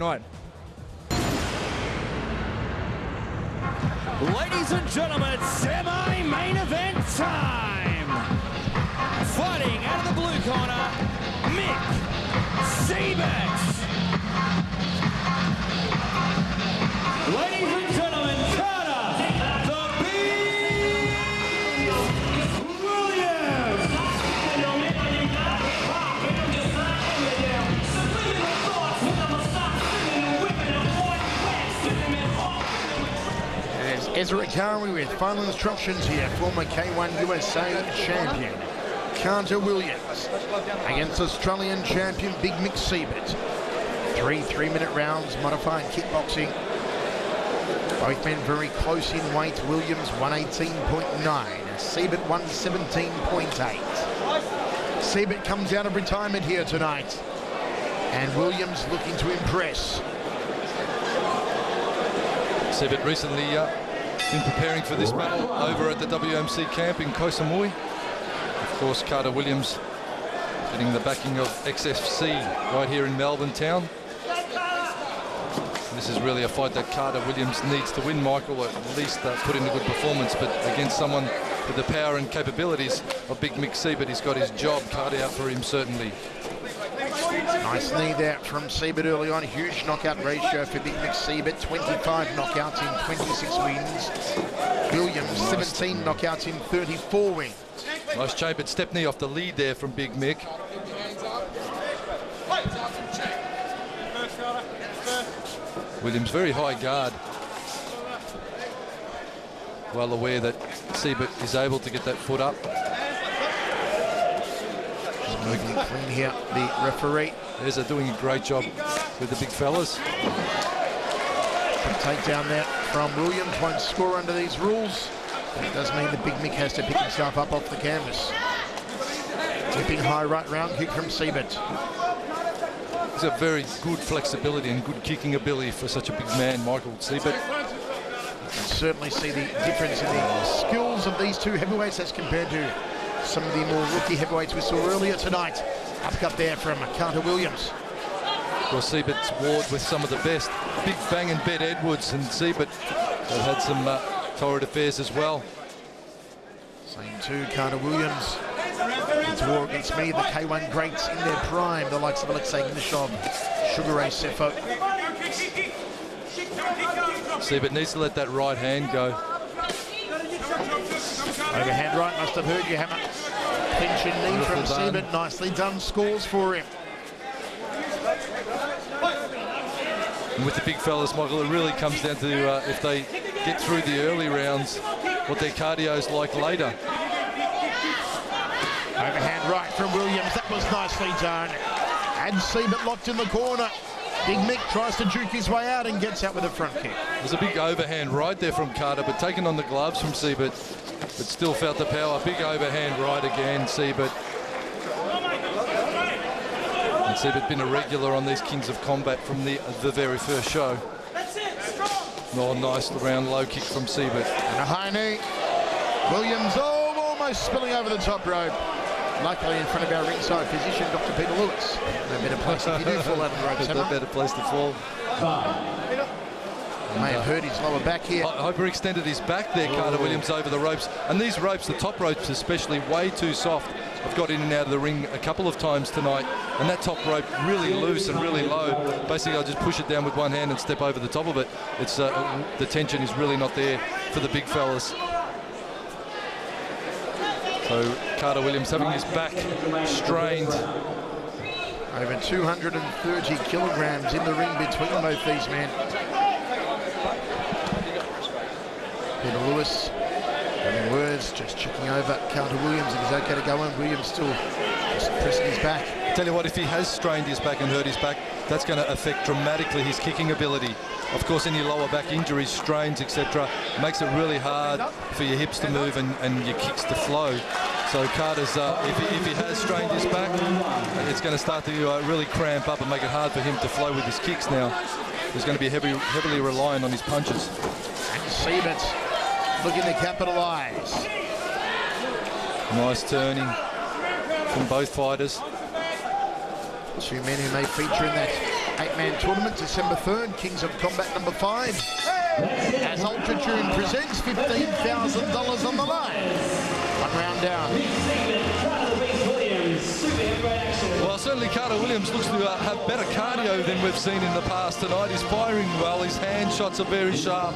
Right. Ladies and gentlemen, semi-main event time. Fighting out of the blue corner, Mick, Siebert. Ladies and gentlemen, the Beast Williams. Ezra Kari with final instructions here. Former K1 USA champion Carter Williams against Australian champion Big Mick Siebert. 3 3-minute rounds, modified kickboxing. Both men very close in weight. Williams 118.9, Siebert 117.8. Siebert comes out of retirement here tonight, and Williams looking to impress. Siebert recently been preparing for this battle over at the WMC camp in Koh Samui. Of course, Carter Williams getting the backing of XFC right here in Melbourne town. This is really a fight that Carter Williams needs to win, Michael, or at least put in a good performance, but against someone with the power and capabilities of Big Mick Siebert, he's got his job cut out for him, certainly. Nice knee there from Siebert early on. Huge knockout ratio for Big Mick Siebert. 25 knockouts in 26 wins. Williams, 17 knockouts in 34 wins. Nice chambered step knee off the lead there from Big Mick. Williams very high guard. Well aware that Siebert is able to get that foot up. Moving clean here, the referee. They're doing a great job with the big fellas. Some takedown there from Williams. Won't score under these rules. But it does mean that Big Mick has to pick himself up off the canvas. Tipping high right round kick from Siebert. He's got very good flexibility and good kicking ability for such a big man, Michael Siebert. You can certainly see the difference in the skills of these two heavyweights as compared to some of the more rookie heavyweights we saw earlier tonight. Upcut there from Carter Williams. Well, Siebert's warred with some of the best. Big Bang and Bet Edwards, and Siebert have had some torrid affairs as well. Same too, Carter Williams. It's war against me, the K1 greats in their prime, the likes of Alexei Gnishov, Sugar Ray Sefo. Siebert needs to let that right hand go. Overhand right, must have heard you, Hammer. Pinch and knee from Siebert, nicely done, scores for him. And with the big fellas, Michael, it really comes down to if they get through the early rounds, what their cardio's like later. Overhand right from Williams, that was nicely done. And Siebert locked in the corner. Big Mick tries to juke his way out and gets out with a front kick. There's a big overhand right there from Carter, but taken on the gloves from Siebert, but still felt the power. Big overhand right again, Siebert. And Siebert been a regular on these Kings of Combat from the very first show. Oh, nice round low kick from Siebert. And a high knee. Williams, almost spilling over the top rope. Luckily in front of our ringside physician, Dr. Peter Lewis. No better place if you do fall over the ropes. No better place to fall. May have hurt his lower back here. Hyperextended his back there, Carter Williams, over the ropes. And these ropes, the top ropes especially, way too soft. I've got in and out of the ring a couple of times tonight, and that top rope really loose and really low. Basically, I'll just push it down with one hand and step over the top of it. It's the tension is really not there for the big fellas. So Carter Williams having his back strained. Over 230 kilograms in the ring between both these men. Peter Lewis, having words, just checking over Carter Williams. If he's okay to go on, Williams still just pressing his back. I tell you what, if he has strained his back and hurt his back, that's going to affect dramatically his kicking ability. Of course, any lower back injuries, strains, etc., makes it really hard for your hips to move and your kicks to flow. So Carter's, if he has strained his back, it's going to start to really cramp up and make it hard for him to flow with his kicks now. He's going to be heavily reliant on his punches. And Siebert looking to capitalise. Nice turning from both fighters. Two men who may feature in that 8-man tournament, December 3rd, Kings of Combat number 5. As Ultra Tune presents $15,000 on the line. One round down. Well, certainly Carter Williams looks to have better cardio than we've seen in the past tonight. He's firing well, his hand shots are very sharp.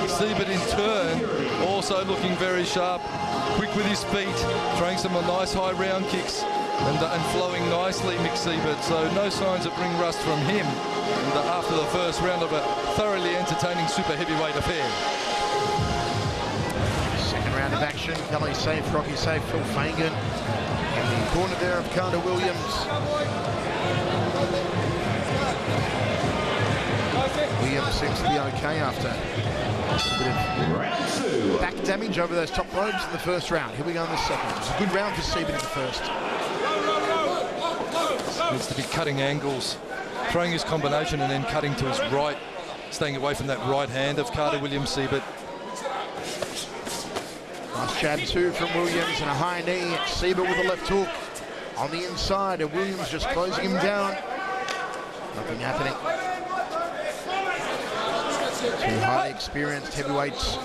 Siebert in turn also looking very sharp, quick with his feet, throwing some nice high round kicks and flowing nicely, Mick Siebert. So no signs of ring rust from him. And after the first round of a thoroughly entertaining super heavyweight affair. Second round of action, Kelly safe, Rocky safe, Phil Fagan. In the corner there of Carter Williams. Williams seems to be okay after a bit of back damage over those top ropes in the first round. Here we go in the second. It was a good round for Siebert in the first. Needs to be cutting angles, throwing his combination and then cutting to his right, staying away from that right hand of Carter Williams. Siebert. Nice jab too from Williams and a high knee. Siebert with a left hook on the inside, and Williams just closing him down. Nothing happening. Two highly experienced heavyweights.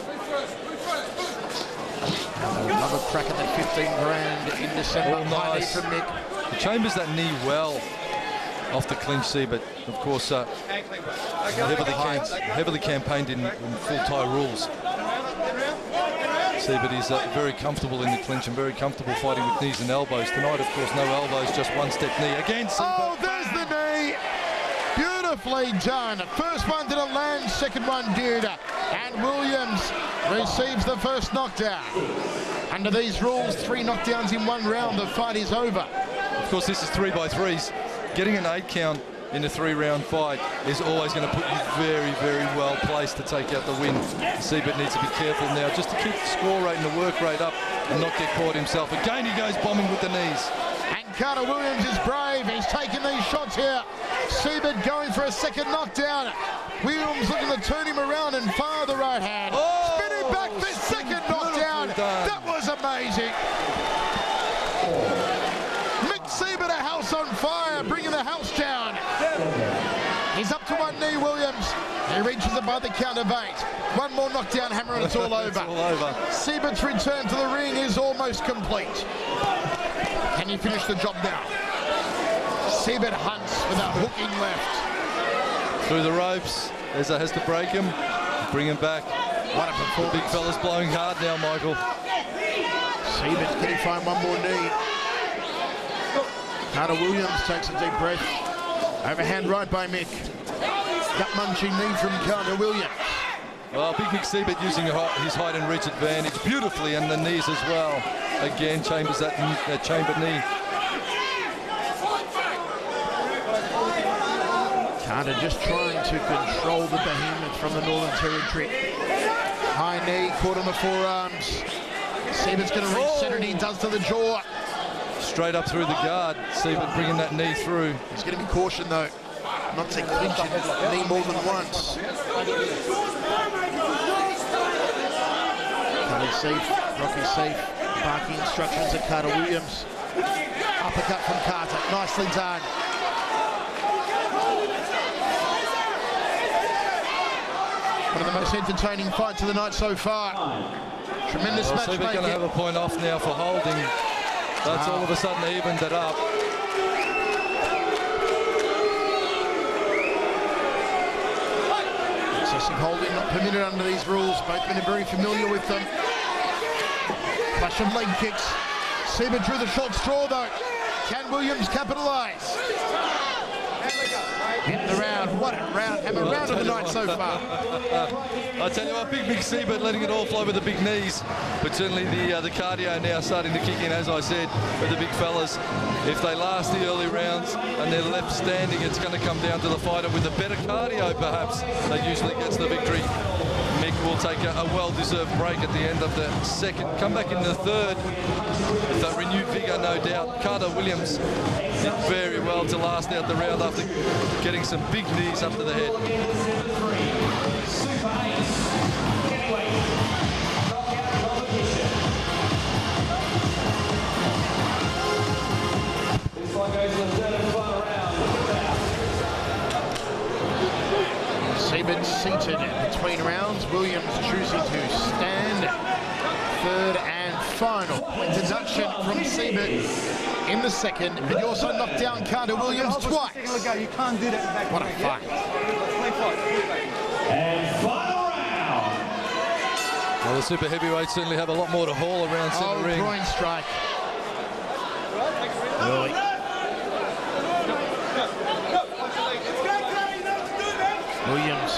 Another crack at that 15 grand in December. High knee from Mick. He chambers that knee well off the clinch, Siebert. Of course, heavily campaigned in full Thai rules. Siebert is very comfortable in the clinch and very comfortable fighting with knees and elbows. Tonight, of course, no elbows, just one-step knee again. Oh, there's the knee. Beautifully done. First one didn't land, second one did. And Williams receives the first knockdown. Under these rules, 3 knockdowns in 1 round, the fight is over. Of course, this is 3-by-3s. Getting an 8 count in a 3-round fight is always going to put you very, very well placed to take out the win. Siebert needs to be careful now just to keep the score rate and the work rate up and not get caught himself. Again, he goes bombing with the knees. And Carter Williams is brave. He's taking these shots here. Siebert going for a second knockdown. Williams looking to turn him around and fire the right hand. Oh, spinning back for second knockdown. That was amazing. Mick Siebert, a house on fire, bringing the house down. He's up to one knee, Williams. He reaches it by the count of 8. One more knockdown hammer and it's all over. It's all over. Siebert's return to the ring is almost complete. Can he finish the job now? Siebert hunts with a hooking left. Through the ropes. Eza has to break him, bring him back. What a performance. The big fella's blowing hard now, Michael. Siebert, can he find one more knee? Carter Williams takes a deep breath. Overhand right by Mick. Gut-munching knee from Carter Williams. Well, Big Mick Siebert using his height and reach advantage beautifully, and the knees as well. Again, chambers that chambered knee. Carter just trying to control the behemoth from the Northern Territory. High knee, caught on the forearms. Siebert's going to reset it. He does to the jaw. Straight up through the guard. Siebert bringing that knee through. He's going to be cautioned though, not to clinch his knee more than once. Carter safe, Rocky safe. Barking instructions at Carter Williams. Uppercut from Carter, nicely done. One of the most entertaining fights of the night so far. Tremendous matchmaking. Siebert's going to have a point off now for holding. That's all of a sudden evened it up. Excessive holding not permitted under these rules. Both men are very familiar with them. Flash of leg kicks. Siebert drew the short straw though. Can Williams capitalise? In the round, what a round, have a round of the night so far. I tell you what, Big Mick Siebert letting it all flow with the big knees, but certainly the cardio now starting to kick in, as I said, with the big fellas. If they last the early rounds and they're left standing, it's going to come down to the fighter with a better cardio perhaps that usually gets the victory. Mick will take a well-deserved break at the end of the second, come back in the third with that renewed vigour, no doubt. Carter Williams did very well to last out the round after getting some big knees up to the head. Siebert seated between rounds. Williams choosing to stand. Third and final point deduction from Siebert in the second. But he also knocked down Carter Williams twice. You can't do that. What a fight. And final round. Well, the super heavyweights certainly have a lot more to haul around centre ring. Groin strike. Early. Williams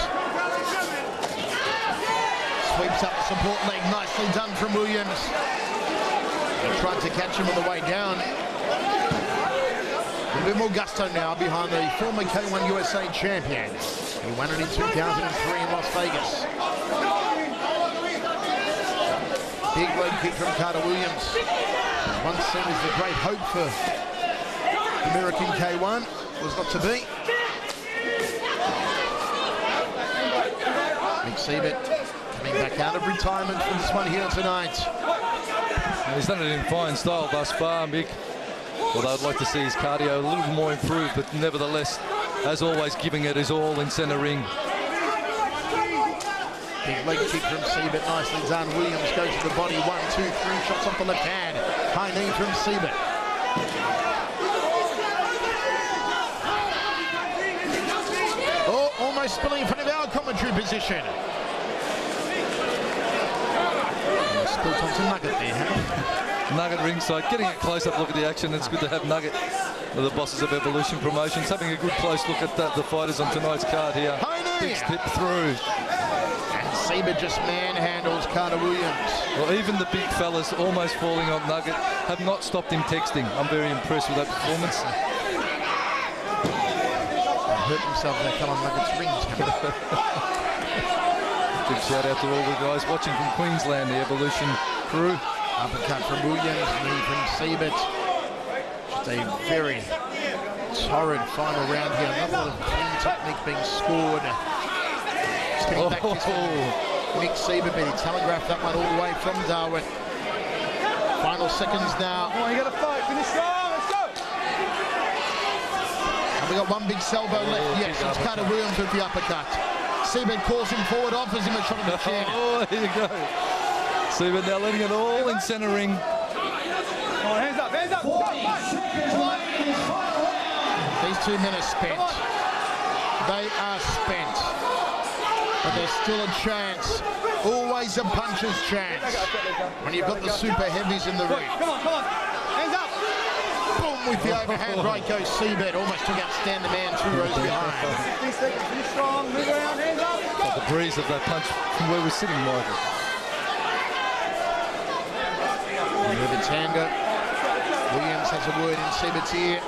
sweeps up the support leg. Nicely done from Williams. He tried to catch him on the way down. A bit more gusto now behind the former K1 USA champion. He won it in 2003 in Las Vegas. Big leg kick from Carter Williams. Once seen as the great hope for American K1, was not to be. Mick Siebert coming back out of retirement for this one here tonight. He's done it in fine style thus far, Mick. Although I'd like to see his cardio a little more improved, but nevertheless, as always, giving it his all in centre ring. Big leg kick from Siebert, nicely done. Williams goes to the body, 1, 2, 3 shots off the left hand. High knee from Siebert. Oh, almost spilling in front of our commentary position. Spilt on some Nugget there, huh? Nugget ringside, getting a close-up look at the action. It's good to have Nugget, one of the bosses of Evolution Promotions, having a good close look at the fighters on tonight's card here. Big step through. And Siebert just manhandles Carter Williams. Well, even the big fellas almost falling on Nugget have not stopped him texting. I'm very impressed with that performance. Hurt himself there, come on, Nugget's rings coming up. Big shout out to all the guys watching from Queensland, the Evolution crew. Uppercut from Williams, knee from Siebert. Just a very torrid final round here. Another clean technique being scored. Spinning back this one. Mick Siebert, but he telegraphed that one all the way from Darwin. Final seconds now. Come on, you got to fight. Finish strong. Let's go. And we got one big salvo left. Yes, it's Carter Williams with the uppercut. Siebert calls him forward, offers him a shot on the chin. Oh, here you go. Siebert now letting it all in centre ring. Come on, hands up, hands up. 40 seconds left in this final round. These two men are spent. They are spent. But there's still a chance. Always a puncher's chance. When you've got the super heavies in the ring. Come on, come on. Hands up. Boom, with the overhand right goes Siebert. Almost took out Stan the Man 2 rows behind. 15 seconds, finish strong, move around, hands up. Got the breeze of that punch from where we're sitting, Michael. Tango. Williams has a word in Siebert's ear.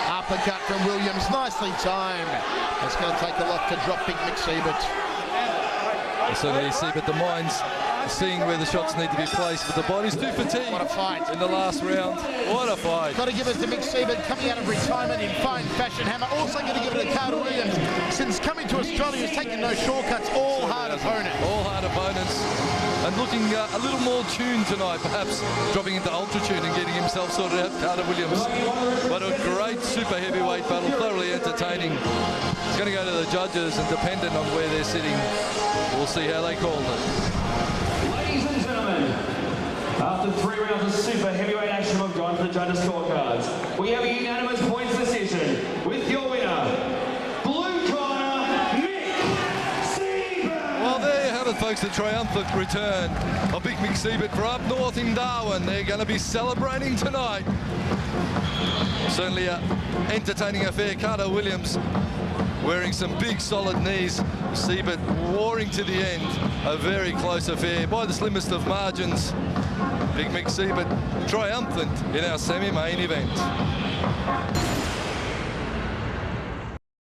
Uppercut from Williams, nicely timed. It's going to take a lot to drop big Mick Siebert. Certainly, Siebert, the mind's seeing where the shots need to be placed, but the body's too fatigued. What a fight. In the last round. What a fight. Got to give it to Mick Siebert coming out of retirement in fine fashion. Hammer also going to give it to Carter Williams. Since coming to Australia, he's taken no shortcuts, all hard opponents. All hard opponents. And looking a little more tuned tonight, perhaps dropping into ultra tune and getting himself sorted out, Carter Williams. But a great super heavyweight battle, thoroughly entertaining. It's going to go to the judges, and dependent on where they're sitting, we'll see how they call it. Ladies and gentlemen, after 3 rounds of super heavyweight action, we've gone to the judges' scorecards. We have a unanimous points decision with your winner, blue corner, Mick Siebert. Well, there you have it, folks, the triumphant return of big Mick Siebert for up north in Darwin. They're going to be celebrating tonight. Certainly an entertaining affair. Carter Williams wearing some big solid knees. Siebert warring to the end. A very close affair by the slimmest of margins. Big Mick Siebert triumphant in our semi-main event.